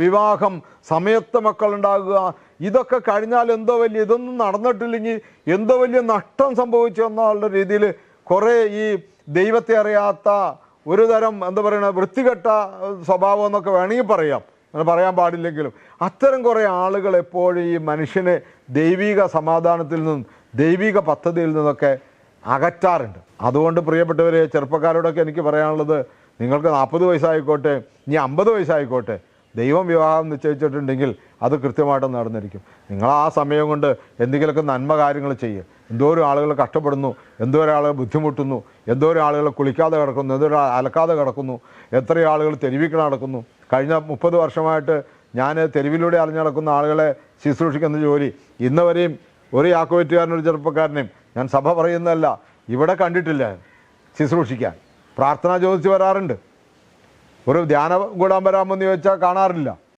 വിവാഹം, സമയത്ത് മക്കളുണ്ടാകുക, ഇതൊക്കെ കഴിഞ്ഞാൽ എന്തോ വലിയ, ഇതൊന്നും നടന്നിട്ടില്ലെങ്കിൽ എന്തോ വലിയ നഷ്ടം സംഭവിച്ചു എന്നുള്ള രീതിയിൽ കുറേ ഈ ദൈവത്തെ അറിയാത്ത ഒരു തരം എന്താ പറയുക വൃത്തികെട്ട സ്വഭാവം എന്നൊക്കെ വേണമെങ്കിൽ പറയാം, അങ്ങനെ പറയാൻ പാടില്ലെങ്കിലും അത്തരം കുറേ ആളുകൾ എപ്പോഴും ഈ മനുഷ്യനെ ദൈവിക സമാധാനത്തിൽ നിന്നും ദൈവിക പദ്ധതിയിൽ നിന്നൊക്കെ അകറ്റാറുണ്ട്. അതുകൊണ്ട് പ്രിയപ്പെട്ടവരെ, ചെറുപ്പക്കാരോടൊക്കെ എനിക്ക് പറയാനുള്ളത്, നിങ്ങൾക്ക് 40 വയസ്സായിക്കോട്ടെ, ഇനി 50 വയസ്സായിക്കോട്ടെ, ദൈവം വിവാഹം നിശ്ചയിച്ചിട്ടുണ്ടെങ്കിൽ അത് കൃത്യമായിട്ട് നടന്നിരിക്കും. നിങ്ങൾ ആ സമയം കൊണ്ട് എന്തെങ്കിലുമൊക്കെ നന്മ കാര്യങ്ങൾ ചെയ്യുക. എന്തോരം ആളുകൾ കഷ്ടപ്പെടുന്നു, എന്തോരം ആളുകൾ ബുദ്ധിമുട്ടുന്നു, എന്തോരം ആളുകൾ കുളിക്കാതെ കിടക്കുന്നു, എന്തോരം അലക്കാതെ കിടക്കുന്നു, എത്രയോ ആളുകൾ തെരുവിൽ നടക്കുന്നു. കഴിഞ്ഞ 30 വർഷമായിട്ട് ഞാൻ തെരുവിലൂടെ അലഞ്ഞു നടക്കുന്ന ആളുകളെ ശുശ്രൂഷിക്കുന്ന ജോലി ഇന്ന് വരെയും ഒരു യാക്കോബറ്റുകാരനൊരു ചെറുപ്പക്കാരനെയും ഞാൻ സഭ പറയുന്നതല്ല, ഇവിടെ കണ്ടിട്ടില്ല ശുശ്രൂഷിക്കാൻ. പ്രാർത്ഥന ചോദിച്ച് വരാറുണ്ട്, ഒരു ധ്യാനം കൂടാൻ വരാമെന്ന് ചോദിച്ചാൽ കാണാറില്ല.